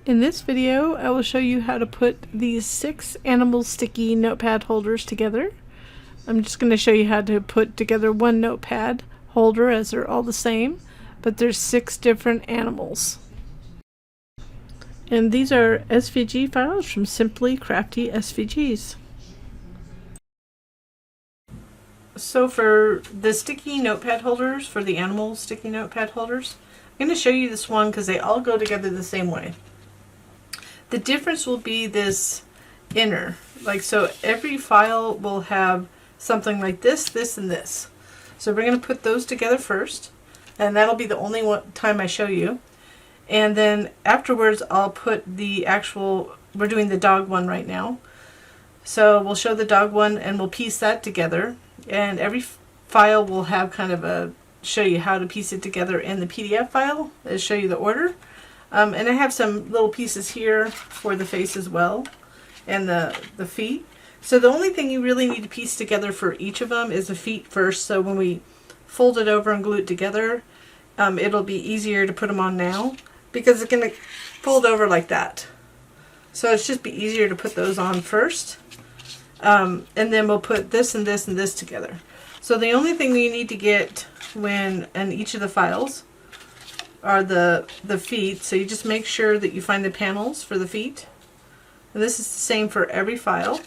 In this video, I will show you how to put these 6 animal sticky notepad holders together. I'm just going to show you how to put together one notepad holder as they're all the same, but there's 6 different animals. And these are SVG files from Simply Crafty SVGs. So for the sticky notepad holders, for the animal sticky notepad holders, I'm going to show you this one because they all go together the same way. The difference will be this inner, so every file will have something like this, this, and this. So we're going to put those together first, and that'll be the only time I show you. And then afterwards I'll put the actual, we're doing the dog one right now. So we'll show the dog one and we'll piece that together. And every file will have kind of a, show you how to piece it together in the PDF file, show you the order. And I have some little pieces here for the face as well, and the feet. So the only thing you really need to piece together for each of them is the feet first. So when we fold it over and glue it together, it'll be easier to put them on now because it's going to fold over like that. So it's just be easier to put those on first. And then we'll put this and this and this together. So the only thing you need to get when in each of the files are the feet. So you just make sure that you find the panels for the feet. And this is the same for every file.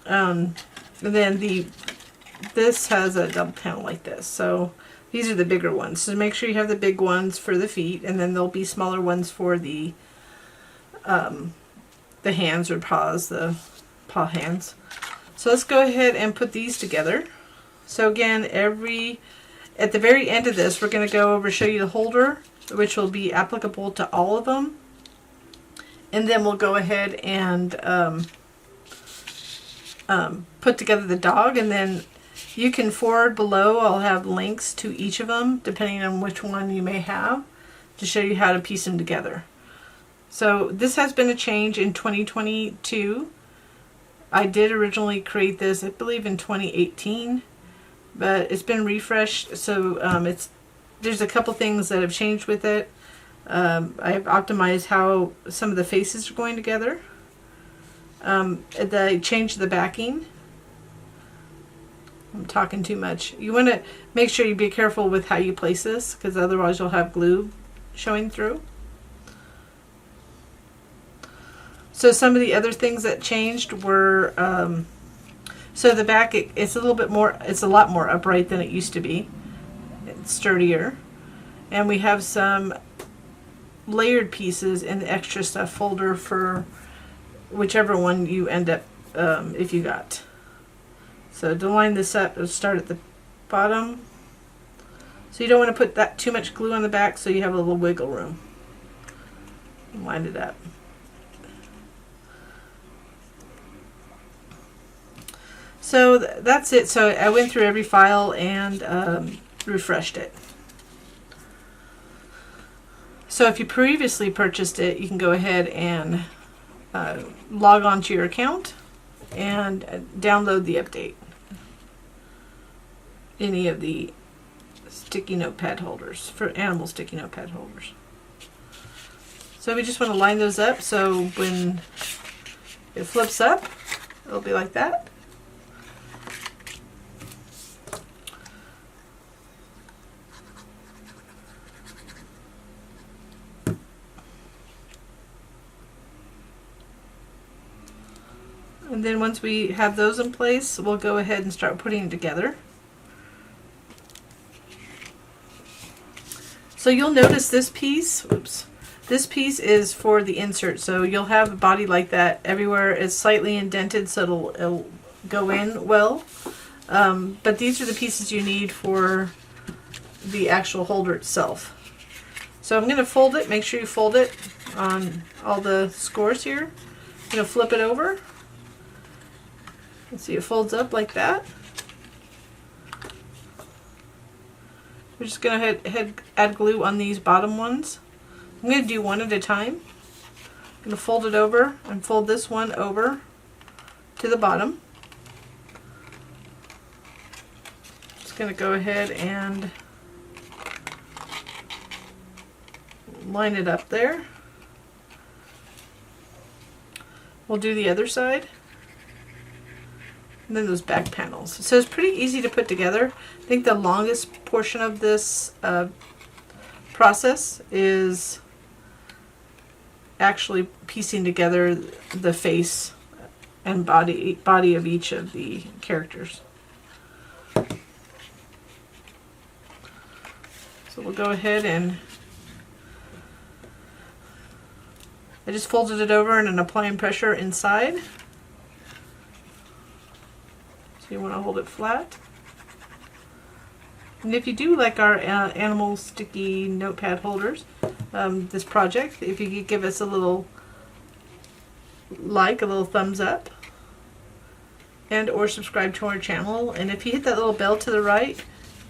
And then this has a double panel like this. So these are the bigger ones. So make sure you have the big ones for the feet, and then there'll be smaller ones for the hands or paws, the paw hands. So let's go ahead and put these together. So again, at the very end of this, we're going to go over, show you the holder, which will be applicable to all of them. And then we'll go ahead and put together the dog, and then you can forward below. I'll have links to each of them, depending on which one you may have, to show you how to piece them together. So this has been a change in 2022. I did originally create this, I believe, in 2018. But it's been refreshed, so there's a couple things that have changed with it. I've optimized how some of the faces are going together. I changed the backing. I'm talking too much. You want to make sure you be careful with how you place this, because otherwise you'll have glue showing through. So some of the other things that changed were so the back, it's a little bit more, it's a lot more upright than it used to be. It's sturdier. And we have some layered pieces in the extra stuff folder for whichever one you end up, if you got. So to line this up, it'll start at the bottom. So you don't want to put that too much glue on the back, so you have a little wiggle room. Line it up. So that's it. So I went through every file and refreshed it. So if you previously purchased it, you can go ahead and log on to your account and download the update. Any of the sticky notepad holders, for animal sticky notepad holders. So we just want to line those up so when it flips up, it'll be like that. And then once we have those in place, we'll go ahead and start putting it together. So you'll notice this piece, this piece is for the insert. So you'll have a body like that everywhere. It's slightly indented so it'll go in well. But these are the pieces you need for the actual holder itself. So I'm going to fold it. Make sure you fold it on all the scores here. I'm going to flip it over. See, it folds up like that. We're just going to add glue on these bottom ones. I'm going to do one at a time. I'm going to fold it over and fold this one over to the bottom. Just going to go ahead and line it up there. We'll do the other side. And then those back panels. So it's pretty easy to put together. I think the longest portion of this process is actually piecing together the face and body of each of the characters. So we'll go ahead and I just folded it over and I'm applying pressure inside. So you want to hold it flat. And if you do like our animal sticky notepad holders, this project, if you could give us a little like, a little thumbs up, and or subscribe to our channel. And if you hit that little bell to the right,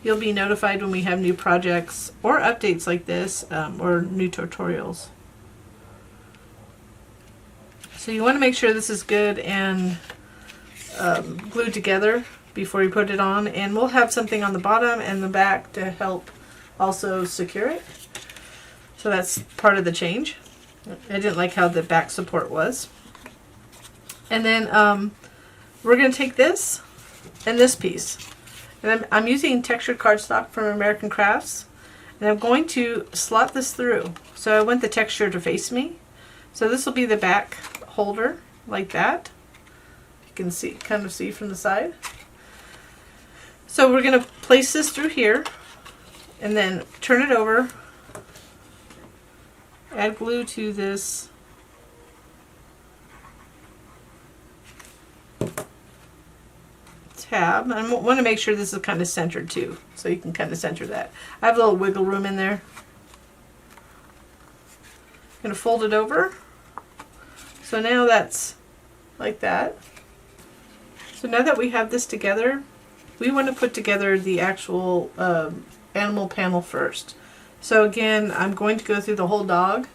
you'll be notified when we have new projects or updates like this, or new tutorials. So you want to make sure this is good and glued together before you put it on, and we'll have something on the bottom and the back to help also secure it. So that's part of the change. I didn't like how the back support was. And then we're going to take this and this piece, and I'm using textured cardstock from American Crafts, and I'm going to slot this through. So I want the texture to face me. So this will be the back holder, like that. You can see, kind of see from the side. So we're going to place this through here and then turn it over, add glue to this tab. I want to make sure this is kind of centered too, so you can kind of center that. I have a little wiggle room in there. I'm going to fold it over. So now that's like that. So now that we have this together, we want to put together the actual animal panel first. So again, I'm going to go through the whole dog.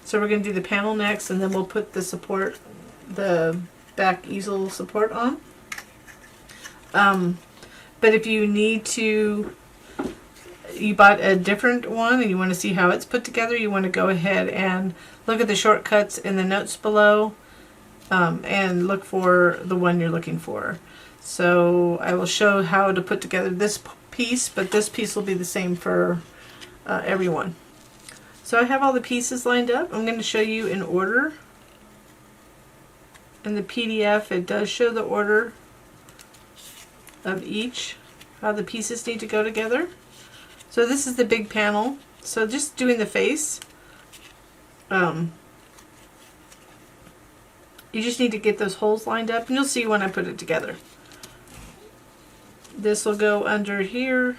So we're going to do the panel next, and then we'll put the support, the back easel support on. But if you need to, you bought a different one and you want to see how it's put together, you want to go ahead and look at the shortcuts in the notes below, and look for the one you're looking for. So I will show how to put together this piece, but this piece will be the same for everyone. So I have all the pieces lined up. I'm going to show you in order. In the PDF, it does show the order of each, how the pieces need to go together. So this is the big panel. So just doing the face, you just need to get those holes lined up, and you'll see when I put it together. This will go under here.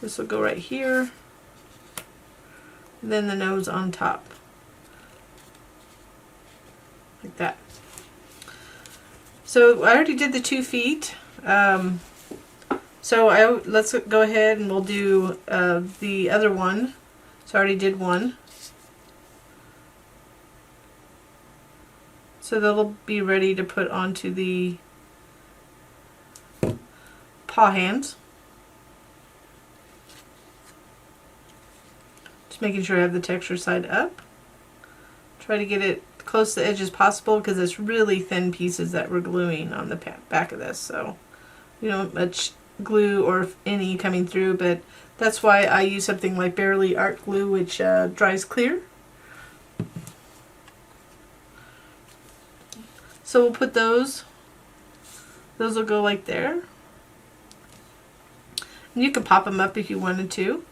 This will go right here. And then the nose on top. Like that. So I already did the 2 feet. So let's go ahead and we'll do the other one. So I already did one. So that'll be ready to put onto the paw hands. Just making sure I have the texture side up. Try to get it close to the edge as possible because it's really thin pieces that we're gluing on the back of this. So you don't much glue or any coming through, but that's why I use something like Barely Art Glue, which dries clear. So we'll put those will go like there. And you can pop them up if you wanted to.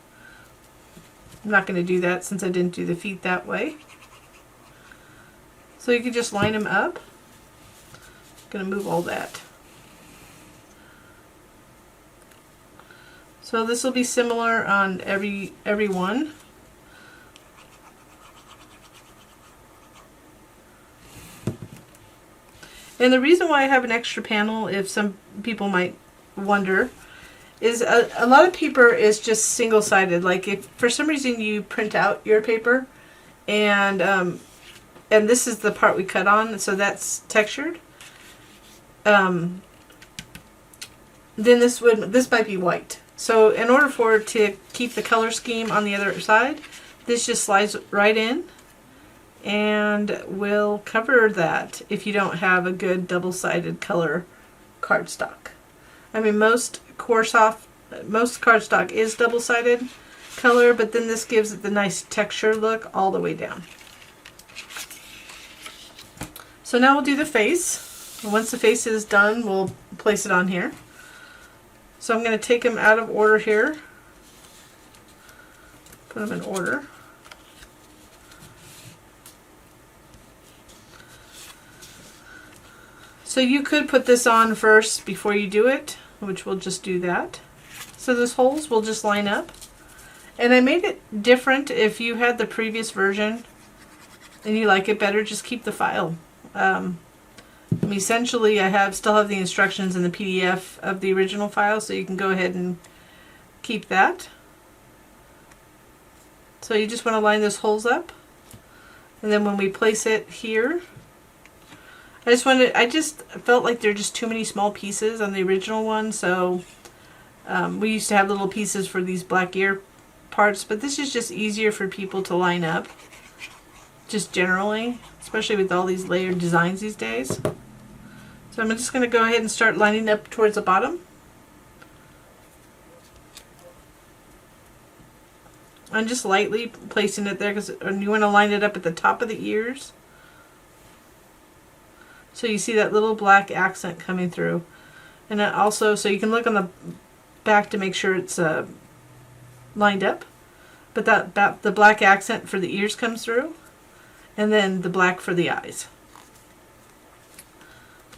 I'm not going to do that since I didn't do the feet that way. So you can just line them up. I'm going to move all that. So this will be similar on every one. And the reason why I have an extra panel, if some people might wonder, is a lot of paper is just single-sided. Like if for some reason you print out your paper and this is the part we cut on, so that's textured, then this might be white. So in order for it to keep the color scheme on the other side, This just slides right in and will cover that if you don't have a good double-sided color cardstock. I mean, most cardstock is double-sided color, but then this gives it the nice texture look all the way down. So now we'll do the face. And once the face is done, we'll place it on here. So I'm going to take them out of order here. Put them in order. So you could put this on first before you do it, which we'll just do that. So those holes will just line up. And I made it different. If you had the previous version and you like it better, just keep the file. Essentially, I still have the instructions in the PDF of the original file, so you can go ahead and keep that. So you just want to line those holes up. And then when we place it here, I just felt like there are just too many small pieces on the original one, so we used to have little pieces for these black ear parts, but this is just easier for people to line up, just generally, especially with all these layered designs these days. So I'm just going to go ahead and start lining up towards the bottom. I'm just lightly placing it there because you want to line it up at the top of the ears. So you see that little black accent coming through. And then also, so you can look on the back to make sure it's lined up. But the black accent for the ears comes through. And then the black for the eyes.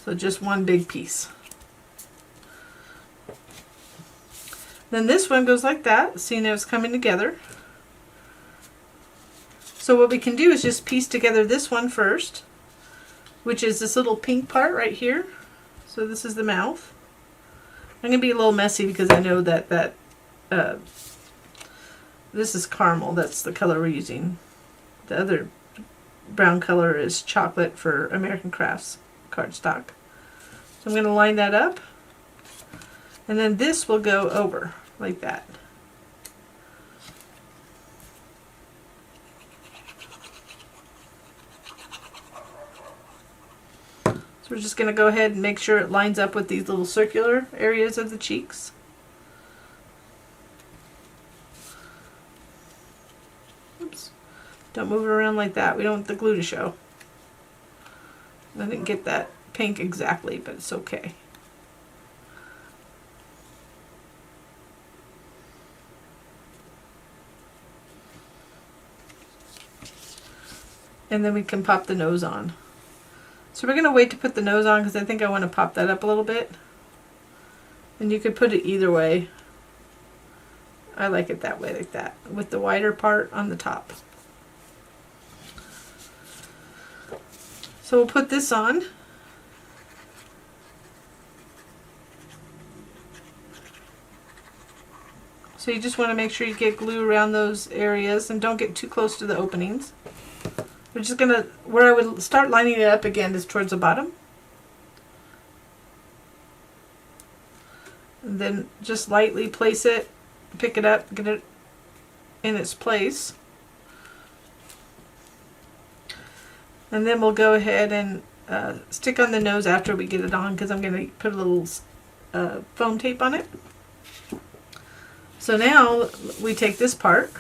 So just one big piece. Then this one goes like that, seeing it's coming together. So what we can do is just piece together this one first, which is this little pink part right here. So this is the mouth. I'm going to be a little messy because I know that this is caramel. That's the color we're using. The other brown color is chocolate for American Crafts cardstock. So I'm going to line that up. And then this will go over like that. So we're just going to go ahead and make sure it lines up with these little circular areas of the cheeks. Oops. Don't move it around like that. We don't want the glue to show. I didn't get that pink exactly, but it's okay. And then we can pop the nose on. So we're going to wait to put the nose on because I think I want to pop that up a little bit. And you could put it either way. I like it that way, like that, with the wider part on the top. So we'll put this on. So you just want to make sure you get glue around those areas and don't get too close to the openings. We're just going to, where I would start lining it up again is towards the bottom. And then just lightly place it, pick it up, get it in its place. And then we'll go ahead and stick on the nose after we get it on because I'm going to put a little foam tape on it. So now we take this part,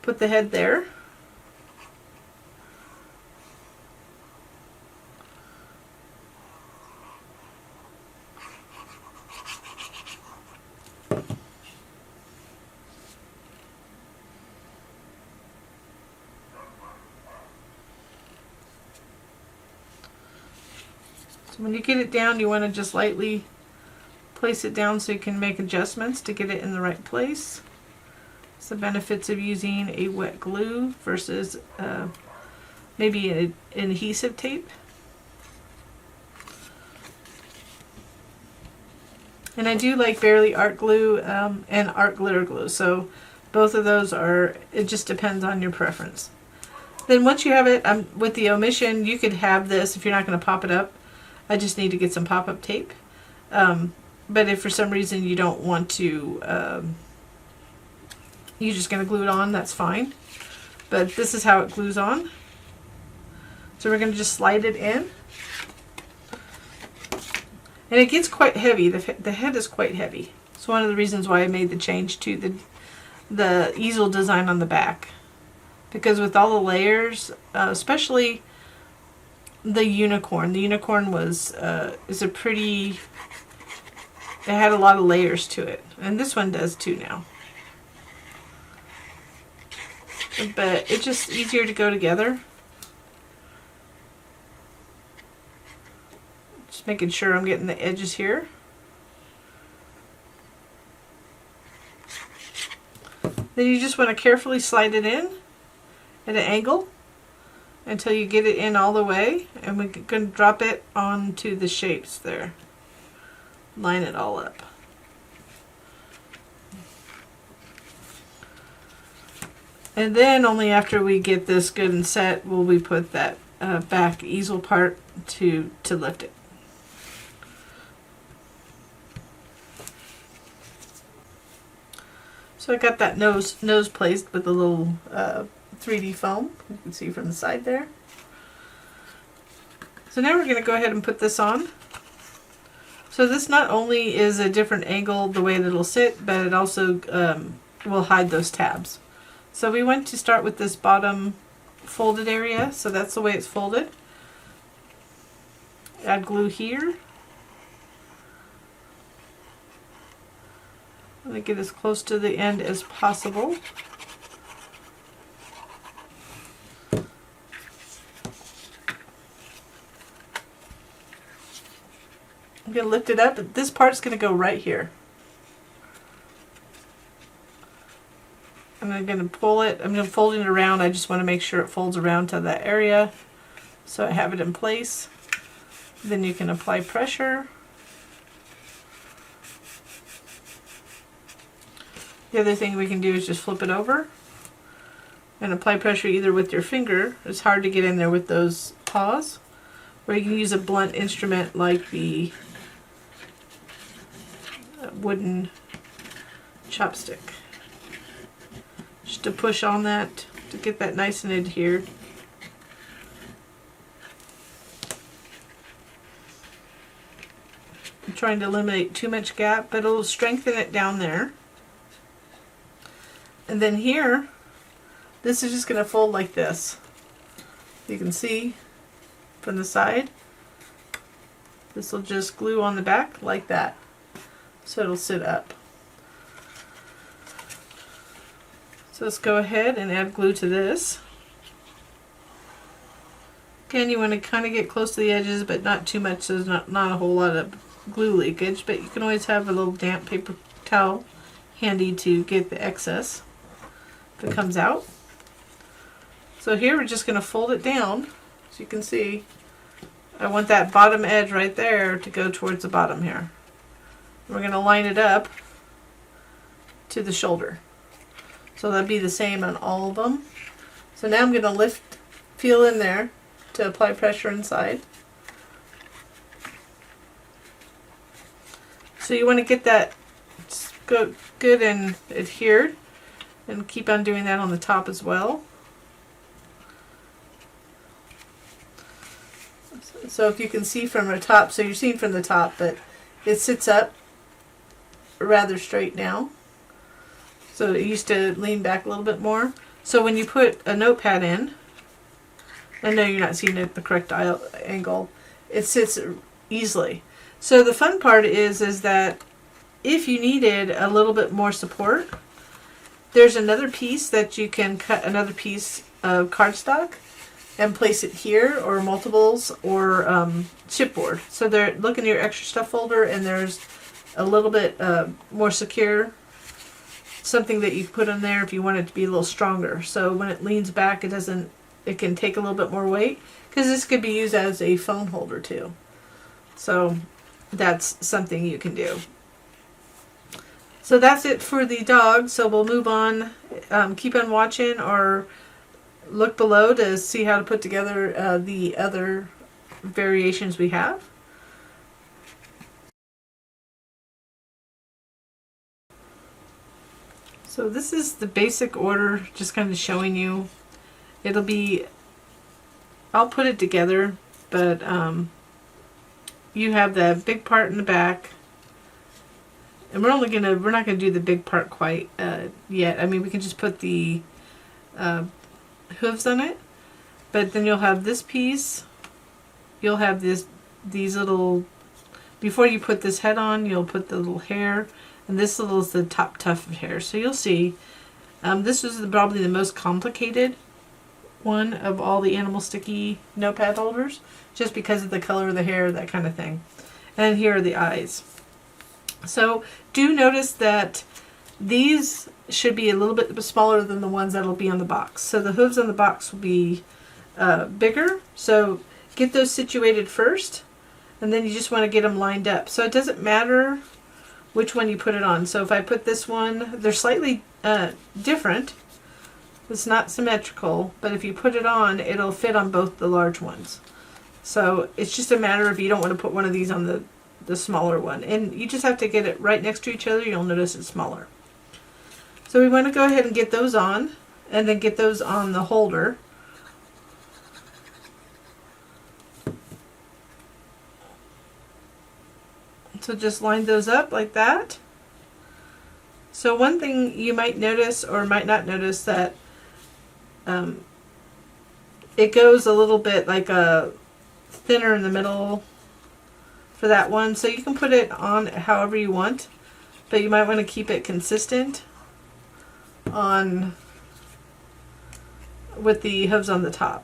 put the head there. So when you get it down, you want to just lightly place it down so you can make adjustments to get it in the right place. It's the benefits of using a wet glue versus maybe an adhesive tape. And I do like Barely Art Glue and Art Glitter Glue, so both of those are, it just depends on your preference. Then once you have it, with the omission, you could have this if you're not going to pop it up. I just need to get some pop-up tape. But if for some reason you don't want to, you're just going to glue it on, that's fine. But this is how it glues on. So we're going to just slide it in. And it gets quite heavy. The head is quite heavy. It's one of the reasons why I made the change to the easel design on the back. Because with all the layers, especially the unicorn was is a pretty, it had a lot of layers to it. And this one does too now. But it's just easier to go together. Just making sure I'm getting the edges here. Then you just want to carefully slide it in at an angle until you get it in all the way, and we're going to drop it onto the shapes there. Line it all up. And then only after we get this good and set will we put that back easel part to lift it. So I got that nose placed with a little 3D foam. You can see from the side there. So now we're going to go ahead and put this on. So this not only is a different angle the way that it'll sit, but it also will hide those tabs. So we want to start with this bottom folded area. So that's the way it's folded. Add glue here. I'm going to get as close to the end as possible. I'm going to lift it up, but this part's going to go right here. I'm going to pull it, I'm going to fold it around. I just want to make sure it folds around to that area so I have it in place. Then you can apply pressure. The other thing we can do is just flip it over and apply pressure either with your finger. It's hard to get in there with those paws. Or you can use a blunt instrument like the wooden chopstick. Just to push on that to get that nice and adhered. I'm trying to eliminate too much gap, but it'll strengthen it down there. And then here, this is just going to fold like this. You can see from the side. This will just glue on the back like that. So it'll sit up. So let's go ahead and add glue to this. Again, you want to kind of get close to the edges, but not too much, so there's not a whole lot of glue leakage, but you can always have a little damp paper towel handy to get the excess if it comes out. So here we're just going to fold it down. As you can see, I want that bottom edge right there to go towards the bottom here. We're going to line it up to the shoulder. So that'll be the same on all of them. So now I'm going to feel in there to apply pressure inside. So you want to get that good and adhered, and keep on doing that on the top as well. So if you can see from the top, so you're seeing from the top, but it sits up rather straight now. So it used to lean back a little bit more. So when you put a notepad in, I know you're not seeing it the correct angle, it sits easily. So the fun part is that if you needed a little bit more support, there's another piece that you can cut, another piece of cardstock and place it here, or multiples, or chipboard. So look in your extra stuff folder, and there's a little bit more secure, something that you put in there if you want it to be a little stronger. So when it leans back, it can take a little bit more weight, because this could be used as a phone holder too. So that's something you can do. So that's it for the dog. So we'll move on. Keep on watching, or look below to see how to put together the other variations we have. So this is the basic order, just kind of showing you. It'll be, I'll put it together, but you have the big part in the back. And we're not gonna do the big part quite yet. I mean, we can just put the hooves on it, but then you'll have this piece. You'll have these little, before you put this head on, you'll put the little hair, and this little is the top tuft of hair. So you'll see, this is probably the most complicated one of all the animal sticky notepad holders, just because of the color of the hair, that kind of thing. And here are the eyes. So do notice that these should be a little bit smaller than the ones that'll be on the box. So the hooves on the box will be bigger. So get those situated first, and then you just want to get them lined up. So it doesn't matter which one you put it on. So if I put this one, they're slightly different. It's not symmetrical, but if you put it on, it'll fit on both the large ones. So it's just a matter of, you don't want to put one of these on the smaller one. And you just have to get it right next to each other. You'll notice it's smaller. So we want to go ahead and get those on, and then get those on the holder. So just line those up like that. So one thing you might notice or might not notice, that it goes a little bit like a thinner in the middle for that one. So you can put it on however you want, but you might want to keep it consistent on with the hooves on the top.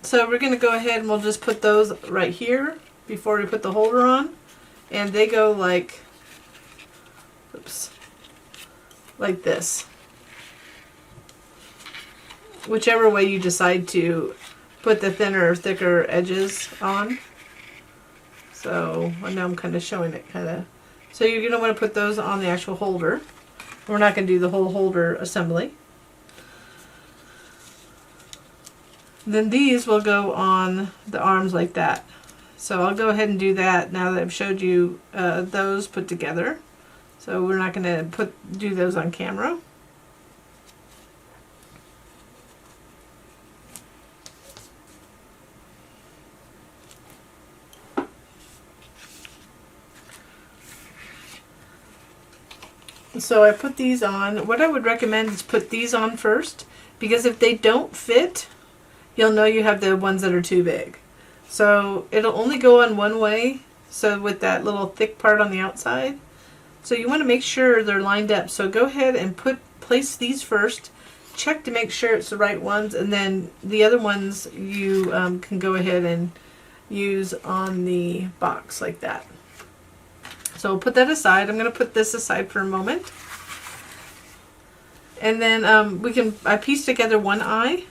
So we're going to go ahead and we'll just put those right here before we put the holder on, and they go like, oops, like this, whichever way you decide to put the thinner or thicker edges on. So I know I'm kind of showing it so you're going to want to put those on the actual holder. We're not going to do the whole holder assembly. Then these will go on the arms like that. So I'll go ahead and do that now that I've showed you those put together. So we're not going to do those on camera. So I put these on. What I would recommend is put these on first, because if they don't fit, you'll know you have the ones that are too big. So it'll only go on one way, so with that little thick part on the outside. So you want to make sure they're lined up. So go ahead and place these first, check to make sure it's the right ones, and then the other ones you can go ahead and use on the box like that. So we'll put that aside. I'm going to put this aside for a moment. And then I piece together one eye.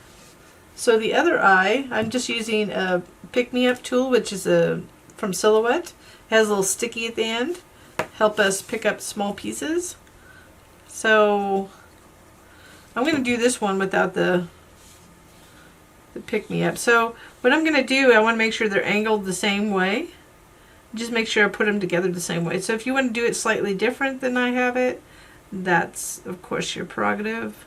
So the other eye, I'm just using a pick-me-up tool, which is from Silhouette. It has a little sticky at the end. Help us pick up small pieces. So I'm going to do this one without the pick-me-up. So what I'm going to do, I want to make sure they're angled the same way. Just make sure I put them together the same way. So if you want to do it slightly different than I have it, that's of course your prerogative.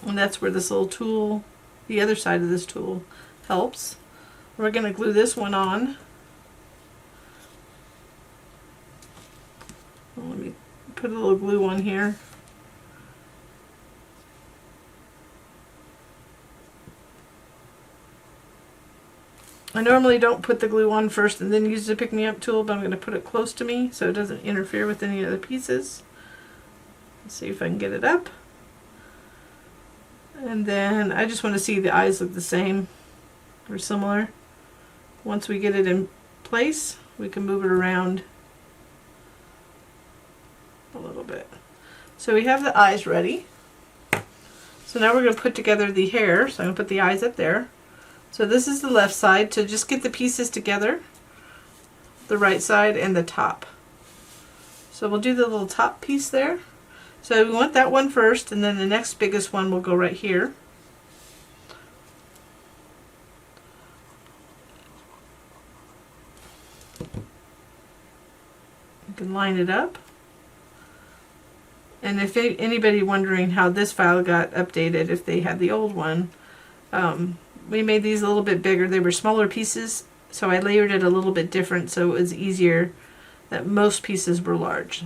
And that's where this little tool, the other side of this tool, helps. We're going to glue this one on. Let me put a little glue on here. I normally don't put the glue on first and then use the pick-me-up tool, but I'm going to put it close to me so it doesn't interfere with any other pieces. Let's see if I can get it up. And then I just want to see the eyes look the same or similar. Once we get it in place, we can move it around a little bit. So we have the eyes ready. So now we're going to put together the hair. So I'm going to put the eyes up there. So this is the left side, so just get the pieces together, the right side and the top. So we'll do the little top piece there. So we want that one first, and then the next biggest one will go right here. You can line it up. And if anybody wondering how this file got updated, if they had the old one, we made these a little bit bigger. They were smaller pieces, so I layered it a little bit different so it was easier, that most pieces were large.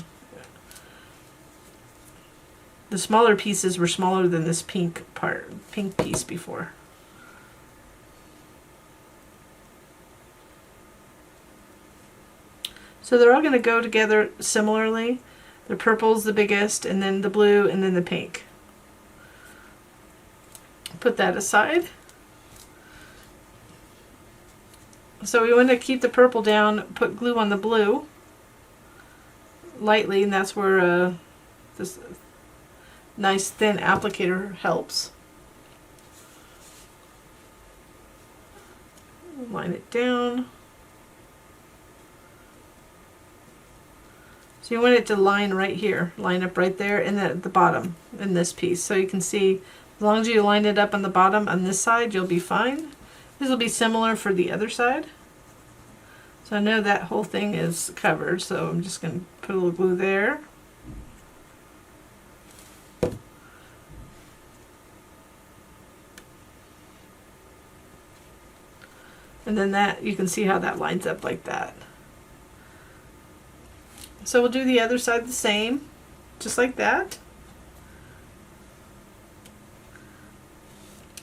The smaller pieces were smaller than this pink piece before. So they're all going to go together similarly. The purple's the biggest, and then the blue, and then the pink. Put that aside. So we want to keep the purple down, put glue on the blue lightly, and that's where this nice thin applicator helps. Line it down. So you want it to line right here, line up right there, and then at the bottom in this piece. So you can see, as long as you line it up on the bottom on this side, you'll be fine. This will be similar for the other side. So I know that whole thing is covered, so I'm just going to put a little glue there. And then that, you can see how that lines up like that. So we'll do the other side the same, just like that.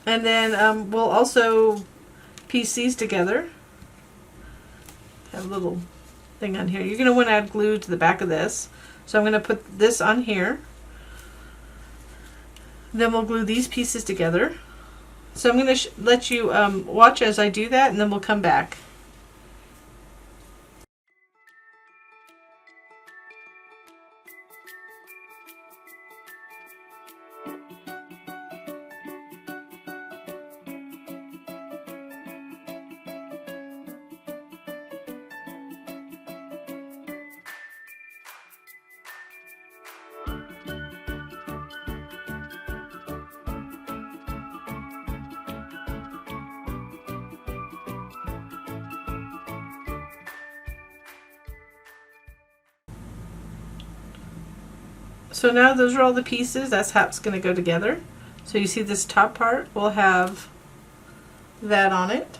And then we'll also piece these together. Have a little thing on here. You're going to want to add glue to the back of this. So I'm going to put this on here. Then we'll glue these pieces together. So I'm going to let you watch as I do that, and then we'll come back. So now those are all the pieces. That's how it's going to go together. So you see this top part will have that on it.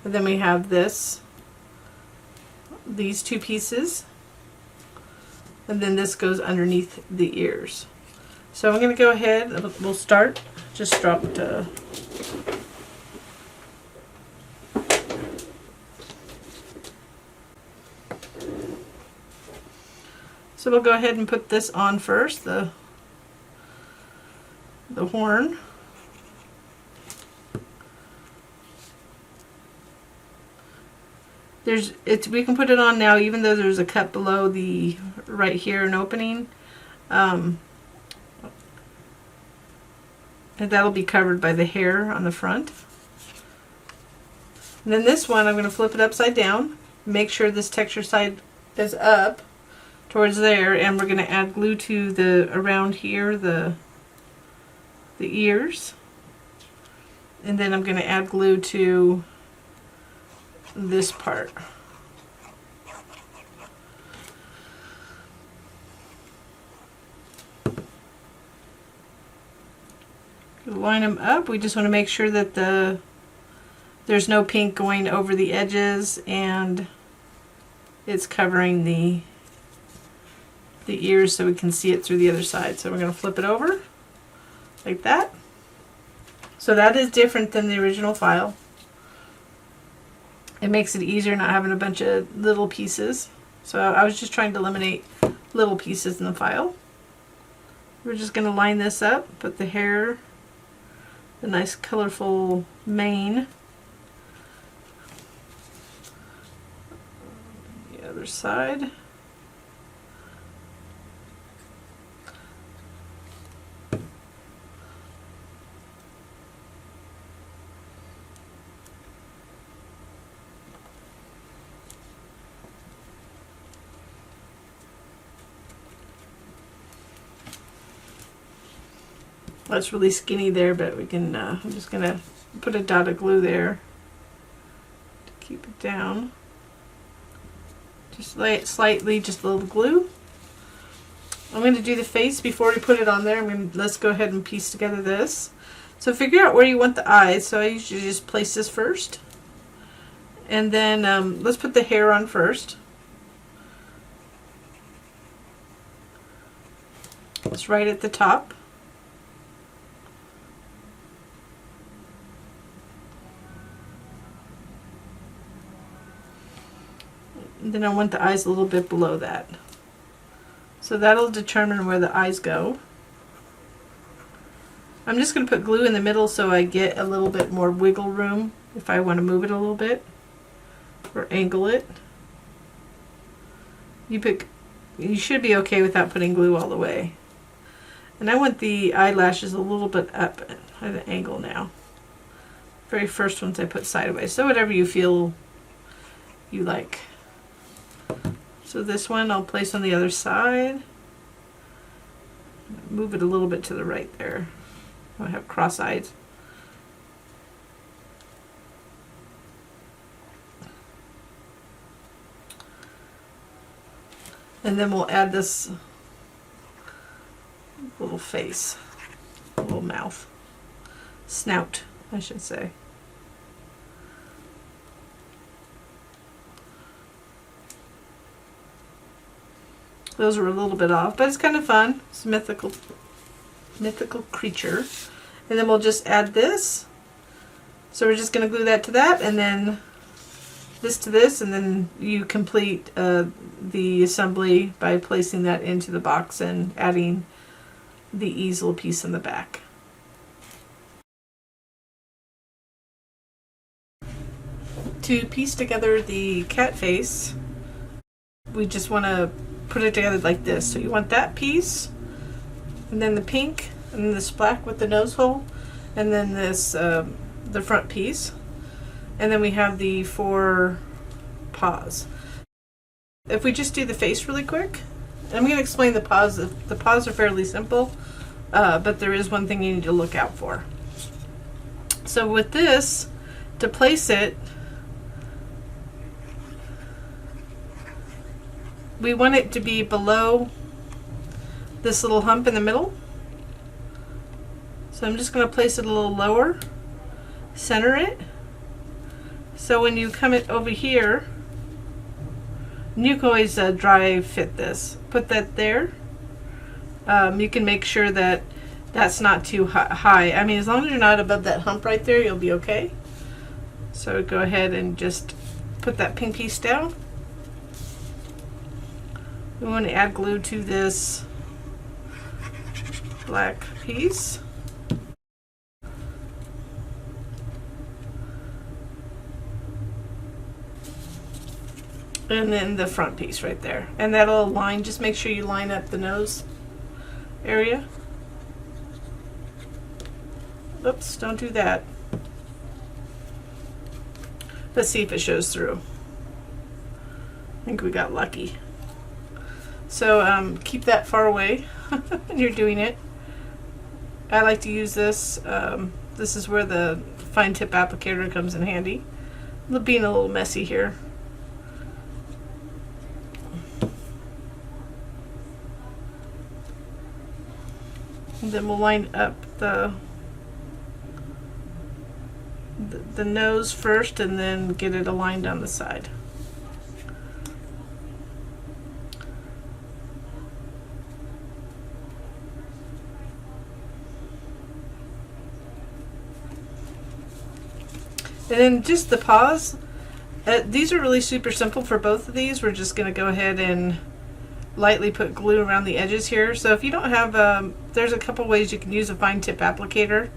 And then we have these two pieces. And then this goes underneath the ears. So I'm going to go ahead, we'll start, just dropped so we'll go ahead and put this on first, the horn. We can put it on now even though there's a cut below the right here, an opening. And that'll be covered by the hair on the front. And then this one I'm going to flip it upside down, make sure this texture side is up towards there, and we're going to add glue to the around here, the ears. And then I'm going to add glue to this part. Line them up. We just want to make sure that there's no pink going over the edges and it's covering the ears so we can see it through the other side. So we're going to flip it over like that. So that is different than the original file. It makes it easier not having a bunch of little pieces. So I was just trying to eliminate little pieces in the file. We're just going to line this up, put the hair, the nice colorful mane, the other side. That's really skinny there, but we can, I'm just going to put a dot of glue there to keep it down. Just lay it slightly, just a little glue. I'm going to do the face before we put it on there. Let's go ahead and piece together this. So figure out where you want the eyes. So I usually just place this first. And then let's put the hair on first. It's right at the top. And then I want the eyes a little bit below that. So that'll determine where the eyes go. I'm just going to put glue in the middle so I get a little bit more wiggle room if I want to move it a little bit or angle it. You should be okay without putting glue all the way. And I want the eyelashes a little bit up at an angle now. Very first ones I put sideways. So whatever you feel you like. So this one I'll place on the other side. Move it a little bit to the right there. I have cross eyes. And then we'll add this little face, little mouth, snout, I should say. Those are a little bit off, but it's kind of fun. It's a mythical creature. And then we'll just add this. So we're just going to glue that to that, and then this to this, and then you complete the assembly by placing that into the box and adding the easel piece in the back. To piece together the cat face, we just want to put it together like this. So you want that piece, and then the pink, and then this black with the nose hole, and then this the front piece, and then we have the 4 paws. If we just do the face really quick, I'm going to explain the paws. The paws are fairly simple, but there is one thing you need to look out for. So with this, to place it, we want it to be below this little hump in the middle. So I'm just going to place it a little lower, center it. So when you come it over here, and you can always dry fit this. Put that there. You can make sure that that's not too high. I mean, as long as you're not above that hump right there, you'll be okay. So go ahead and just put that pink piece down. We want to add glue to this black piece. And then the front piece right there. And that'll align, just make sure you line up the nose area. Oops, don't do that. Let's see if it shows through. I think we got lucky. So keep that far away when you're doing it. I like to use this. This is where the fine tip applicator comes in handy. Being a little messy here. And then we'll line up the nose first, and then get it aligned on the side. And then just the paws. These are really super simple for both of these. We're just going to go ahead and lightly put glue around the edges here. So if you don't have, there's a couple ways you can use a fine tip applicator.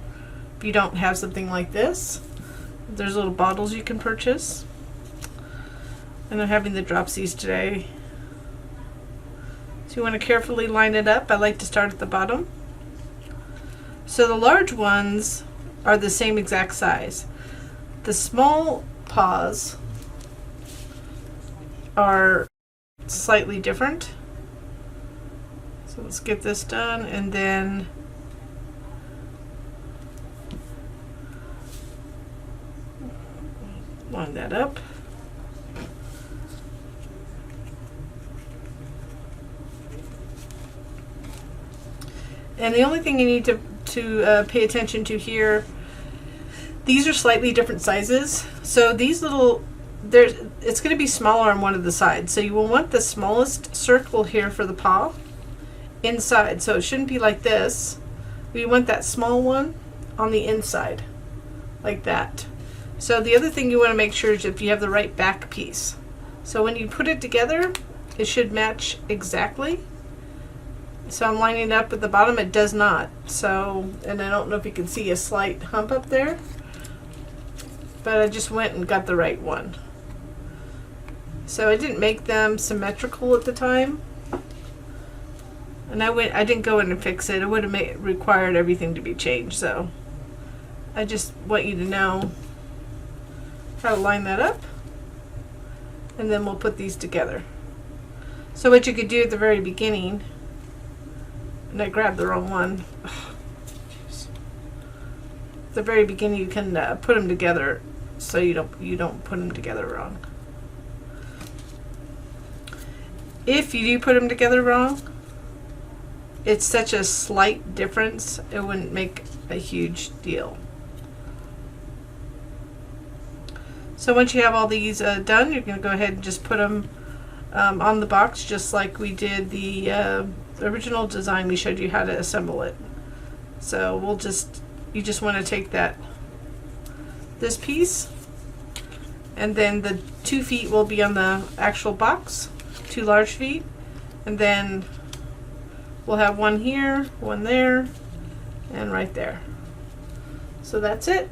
If you don't have something like this, there's little bottles you can purchase. And I'm having the dropsies today. So you want to carefully line it up. I like to start at the bottom. So the large ones are the same exact size. The small paws are slightly different. So let's get this done, and then line that up. And the only thing you need to pay attention to here, these are slightly different sizes. So these little, it's going to be smaller on one of the sides. So you will want the smallest circle here for the paw inside. So it shouldn't be like this. We want that small one on the inside, like that. So the other thing you want to make sure is if you have the right back piece. So when you put it together, it should match exactly. So I'm lining it up at the bottom, it does not. So, and I don't know if you can see a slight hump up there, but I just went and got the right one. So I didn't make them symmetrical at the time. And I didn't go in and fix it. It would have required everything to be changed. So I just want you to know how to line that up. And then we'll put these together. So what you could do at the very beginning, and I grabbed the wrong one. At the very beginning, you can put them together so you don't put them together wrong. If you do put them together wrong, it's such a slight difference, it wouldn't make a huge deal. So once you have all these done, you're going to go ahead and just put them on the box, just like we did the original design. We showed you how to assemble it. So you just want to take this piece, and then the 2 feet will be on the actual box, 2 large feet, and then we'll have one here, one there, and right there. So that's it.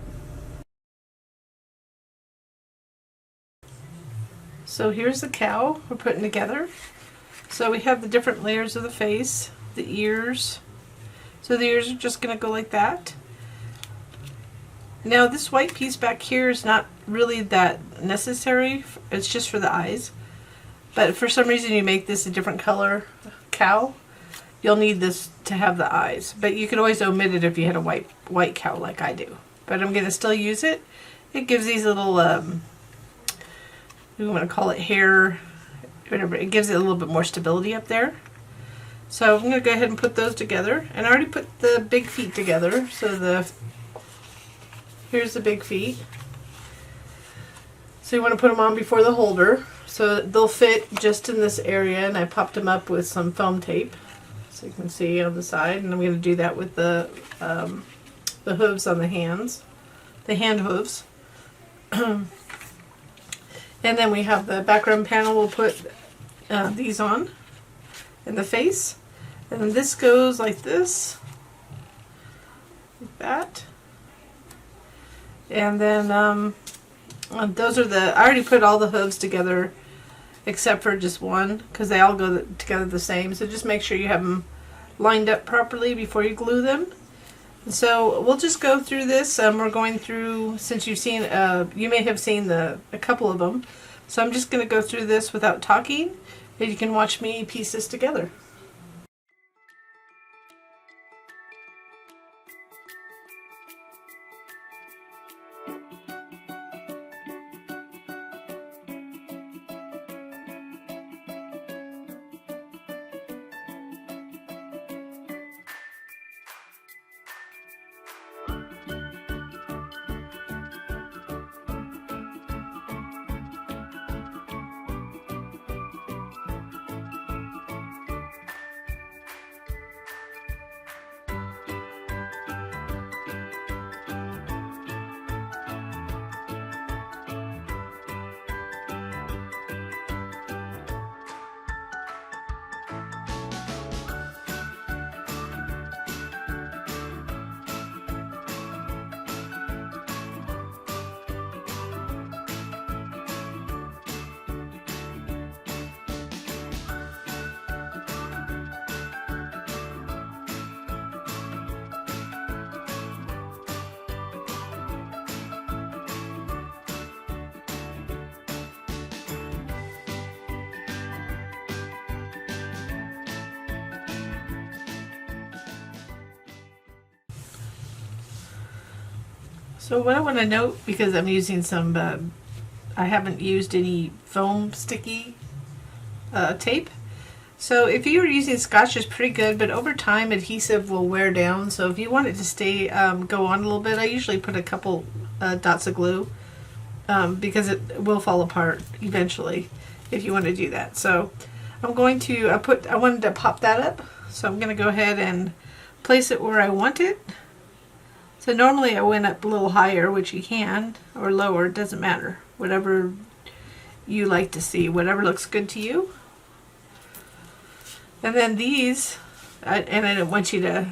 So here's the cow we're putting together. So we have the different layers of the face, the ears. So the ears are just going to go like that. Now this white piece back here is not really that necessary. It's just for the eyes. But if for some reason you make this a different color cow, you'll need this to have the eyes. But you could always omit it if you had a white cow like I do. But I'm going to still use it. It gives these little, we want to call it hair, whatever. It gives it a little bit more stability up there. So I'm going to go ahead and put those together. And I already put the big feet together. So here's the big feet. So you want to put them on before the holder. So they'll fit just in this area. And I popped them up with some foam tape, so you can see on the side. And I'm going to do that with the hooves on the hands, the hand hooves. And then we have the background panel. We'll put these on in the face. And then this goes like this, like that. And then those are I already put all the hooves together except for just one, because they all go together the same. So just make sure you have them lined up properly before you glue them. And so we'll just go through this. We're going through, since you've seen, you may have seen a couple of them. So I'm just going to go through this without talking, and you can watch me piece this together. So what I want to note, because I'm using some, I haven't used any foam sticky tape, So if you were using Scotch, it's pretty good, but over time adhesive will wear down. So if you want it to stay, go on a little bit, I usually put a couple dots of glue because it will fall apart eventually if you want to do that. So I'm going to, I wanted to pop that up, so I'm going to go ahead and place it where I want it. So normally I went up a little higher, which you can, or lower, it doesn't matter. Whatever you like to see, whatever looks good to you. And then these, and I don't want you to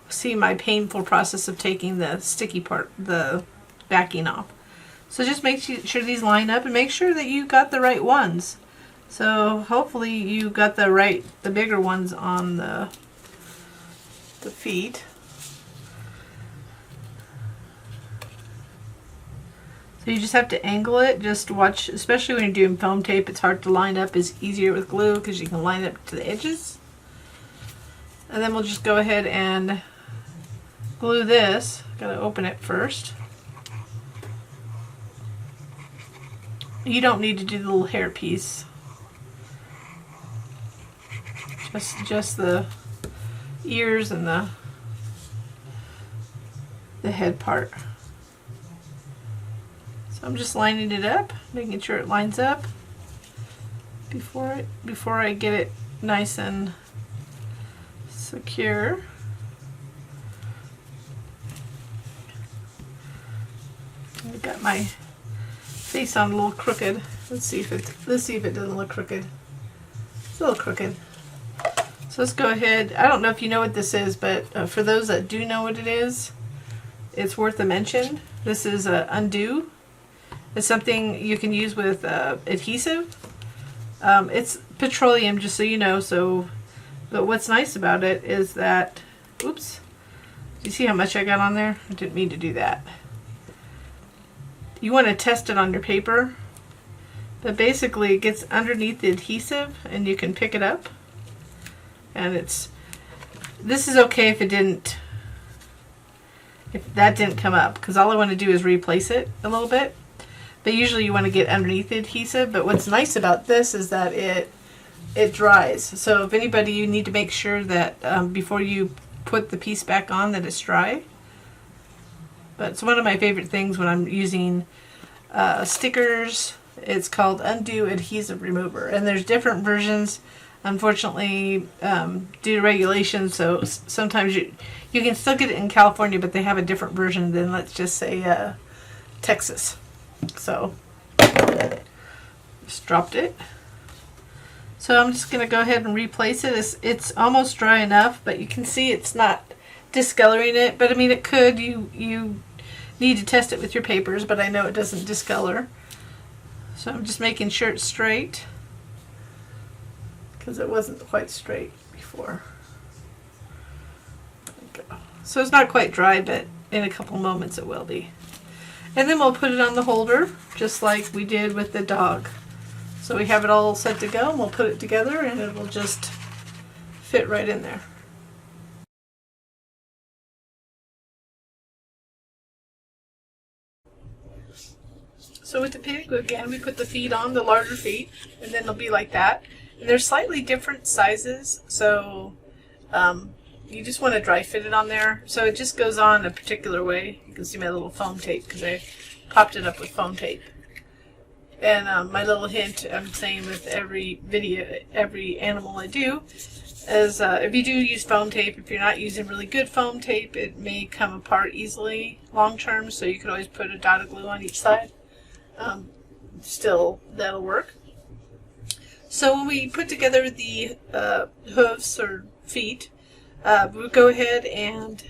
see my painful process of taking the sticky part, the backing off. So just make sure these line up and make sure that you got the right ones. So hopefully you got the bigger ones on the feet. So you just have to angle it. Just watch, especially when you're doing foam tape, it's hard to line up. It's easier with glue because you can line it up to the edges. And then we'll just go ahead and glue this. Gotta open it first. You don't need to do the little hair piece. Just the ears and the head part. I'm just lining it up, making sure it lines up before I get it nice and secure. I've got my face on a little crooked. Let's see if it doesn't look crooked. It's a little crooked. So let's go ahead. I don't know if you know what this is, but for those that do know what it is, it's worth a mention. This is undo. It's something you can use with adhesive. It's petroleum, just so you know. But what's nice about it is that, oops, do you see how much I got on there? I didn't mean to do that. You want to test it on your paper, but basically it gets underneath the adhesive and you can pick it up. And this is okay if that didn't come up, because all I want to do is replace it a little bit. But usually you want to get underneath the adhesive. But what's nice about this is that it dries. So if anybody, you need to make sure that before you put the piece back on that it's dry. But it's one of my favorite things when I'm using stickers. It's called Undo Adhesive Remover. And there's different versions, unfortunately, due to regulations. So sometimes you can still get it in California, but they have a different version than, let's just say, Texas. So just dropped it. So I'm just going to go ahead and replace it. It's almost dry enough, but you can see it's not discoloring it. But I mean, it could. You need to test it with your papers, but I know it doesn't discolor. So I'm just making sure it's straight, because it wasn't quite straight before. There we go. So it's not quite dry, but in a couple moments it will be. And then we'll put it on the holder, just like we did with the dog. So we have it all set to go, and we'll put it together, and it will just fit right in there. So with the pig, again, we put the feet on, the larger feet, and then it'll be like that. And they're slightly different sizes, so you just want to dry fit it on there. So it just goes on a particular way. You can see my little foam tape because I popped it up with foam tape. And my little hint I'm saying with every video, every animal I do, is if you do use foam tape, if you're not using really good foam tape, it may come apart easily long term, so you could always put a dot of glue on each side. Still, that'll work. So when we put together the hooves or feet, we'll go ahead and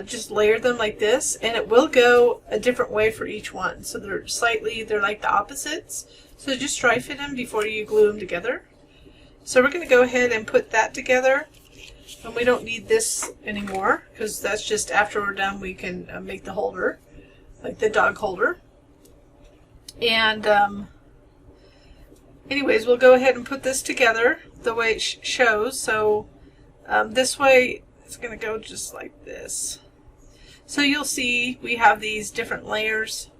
just layer them like this, and it will go a different way for each one. So they're like the opposites. So just dry fit them before you glue them together. So we're going to go ahead and put that together, and we don't need this anymore because that's just after we're done we can make the holder, like the dog holder. And anyways, we'll go ahead and put this together the way it shows. So this way it's going to go just like this. So you'll see we have these different layers.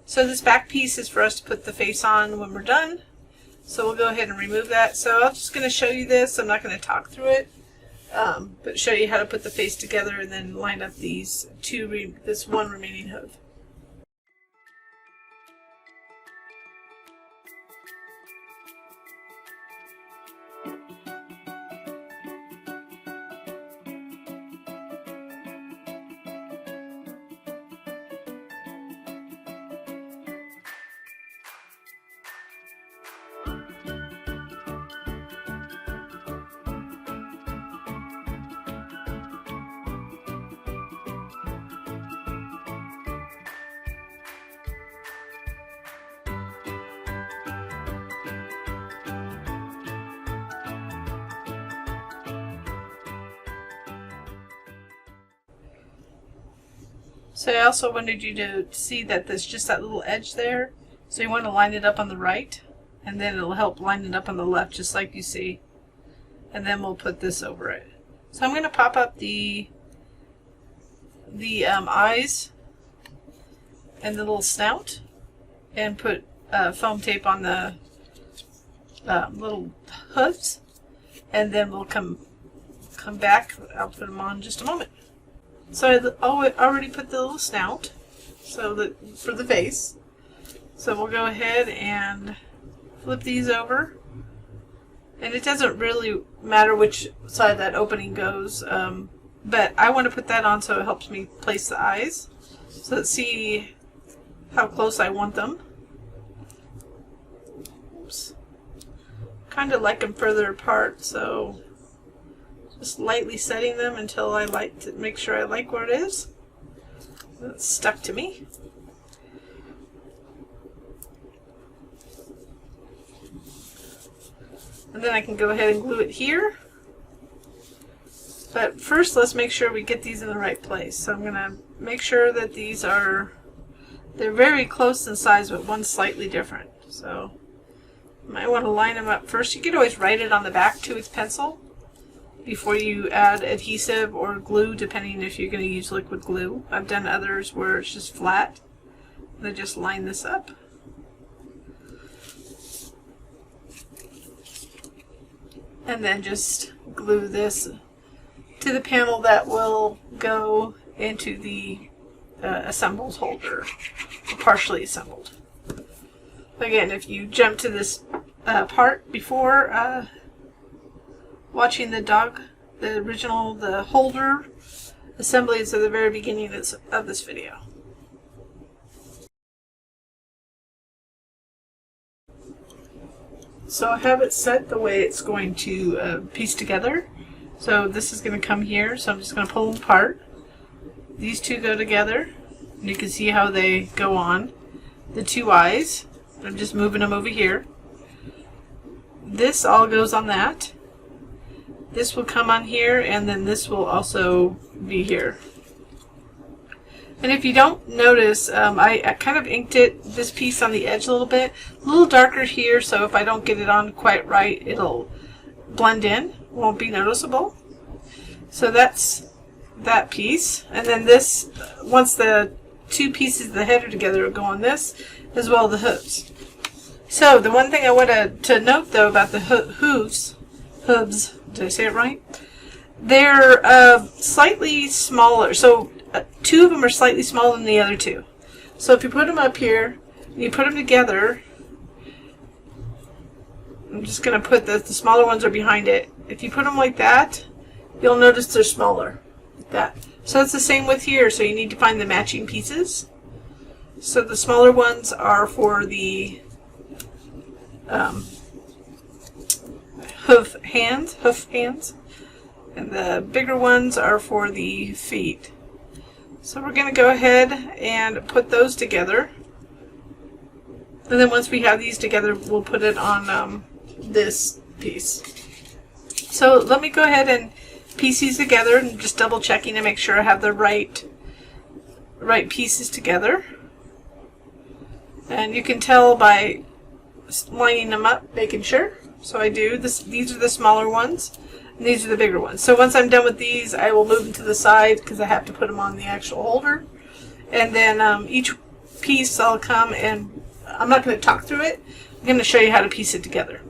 So this back piece is for us to put the face on when we're done. So we'll go ahead and remove that. So I'm just going to show you this. I'm not going to talk through it, but show you how to put the face together and then line up these this one remaining hoof. So I also wanted you to see that there's just that little edge there. So you want to line it up on the right, and then it'll help line it up on the left, just like you see. And then we'll put this over it. So I'm going to pop up the eyes and the little snout, and put foam tape on the little hooves, and then we'll come back. I'll put them on in just a moment. So I already put the little snout, so that for the face. So we'll go ahead and flip these over, and it doesn't really matter which side that opening goes, but I want to put that on so it helps me place the eyes. So let's see how close I want them. Oops. Kind of like them further apart, so just lightly setting them until I like to make sure I like where it is. It's stuck to me. And then I can go ahead and glue it here. But first, let's make sure we get these in the right place. So I'm going to make sure that they're very close in size, but one's slightly different. So you might want to line them up first. You could always write it on the back too with pencil before you add adhesive or glue, depending if you're going to use liquid glue. I've done others where it's just flat. And I just line this up. And then just glue this to the panel that will go into the assembled holder, or partially assembled. Again, if you jump to this part before watching the holder assembly is at the very beginning of this video. So I have it set the way it's going to piece together. So this is going to come here, so I'm just going to pull them apart. These two go together, and you can see how they go on. The two eyes, I'm just moving them over here. This all goes on that. This will come on here, and then this will also be here. And if you don't notice, I kind of inked this piece on the edge a little bit. A little darker here, so if I don't get it on quite right, it'll blend in. Won't be noticeable. So that's that piece. And then this, once the two pieces of the head are together, will go on this, as well as the hooves. So the one thing I wanted to note, though, about the hooves, did I say it right? They're slightly smaller. So two of them are slightly smaller than the other two. So if you put them up here, and you put them together, I'm just going to put the smaller ones are behind it. If you put them like that, you'll notice they're smaller, like that. So it's the same with here, so you need to find the matching pieces. So the smaller ones are for the hoof hands, and the bigger ones are for the feet. So we're going to go ahead and put those together, and then once we have these together, we'll put it on this piece. So let me go ahead and piece these together, and just double checking to make sure I have the right pieces together. And you can tell by lining them up, making sure. So I do. These are the smaller ones, and these are the bigger ones. So once I'm done with these, I will move them to the side because I have to put them on the actual holder. And then each piece I'll come and I'm not going to talk through it, I'm going to show you how to piece it together.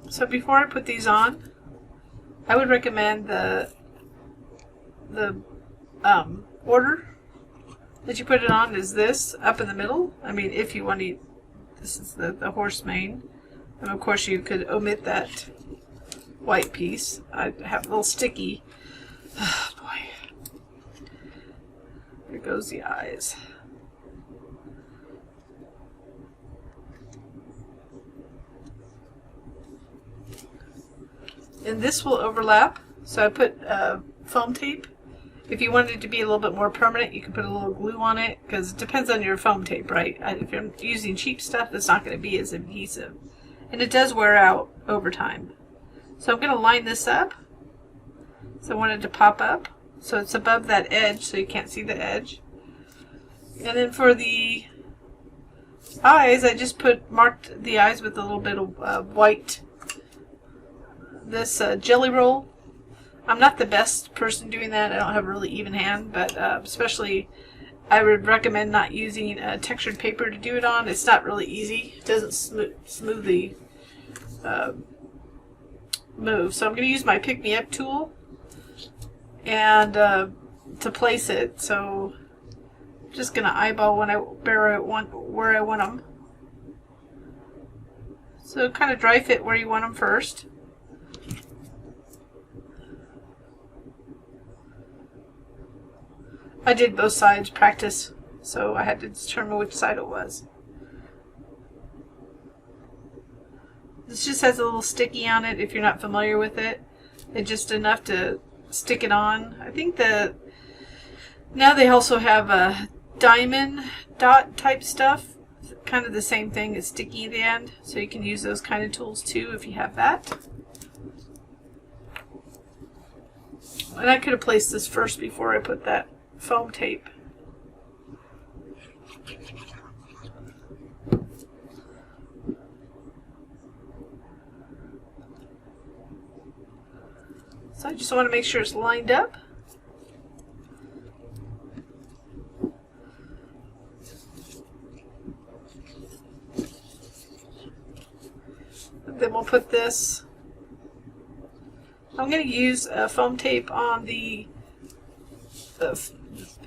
So before I put these on, I would recommend the order that you put it on is this, up in the middle. I mean, if you want to, this is the horse mane. And of course you could omit that white piece. I have a little sticky. Oh boy. There goes the eyes. And this will overlap, so I put foam tape. If you wanted it to be a little bit more permanent, you can put a little glue on it, because it depends on your foam tape, right? If you're using cheap stuff, it's not going to be as adhesive. And it does wear out over time. So I'm going to line this up. So I want it to pop up, so it's above that edge, so you can't see the edge. And then for the eyes, I just marked the eyes with a little bit of white. This jelly roll. I'm not the best person doing that. I don't have a really even hand, but especially I would recommend not using textured paper to do it on. It's not really easy. It doesn't smoothly move. So I'm going to use my pick me up tool and to place it. So I'm just going to eyeball where I want them. So kind of dry fit where you want them first. I did both sides practice, so I had to determine which side it was. This just has a little sticky on it if you're not familiar with it. It's just enough to stick it on. I think now they also have a diamond dot type stuff, kind of the same thing as sticky at the end, so you can use those kind of tools too if you have that. And I could have placed this first before I put that foam tape. So I just want to make sure it's lined up. And then we'll put this. I'm going to use foam tape on the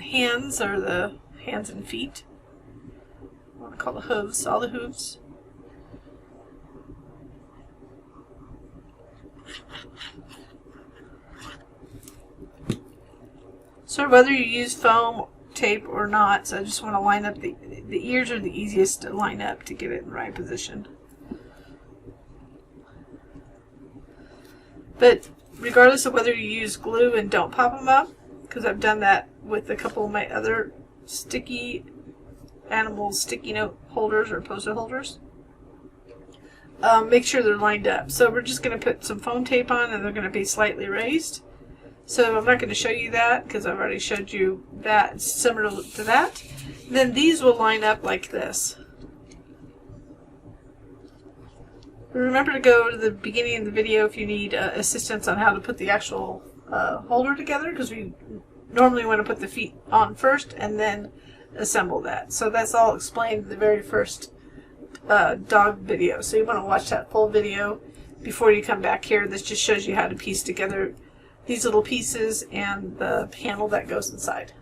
hands, or the hands and feet. I want to call the hooves, all the hooves. So whether you use foam tape or not, so I just want to line up the ears are the easiest to line up to get it in the right position. But regardless of whether you use glue and don't pop them up, because I've done that with a couple of my other sticky note holders or post-it holders. Make sure they're lined up. So we're just going to put some foam tape on, and they're going to be slightly raised. So I'm not going to show you that because I've already showed you that. It's similar to that. Then these will line up like this. Remember to go to the beginning of the video if you need assistance on how to put the actual holder together, because we normally want to put the feet on first and then assemble that. So that's all explained in the very first dog video. So you want to watch that full video before you come back here. This just shows you how to piece together these little pieces and the panel that goes inside.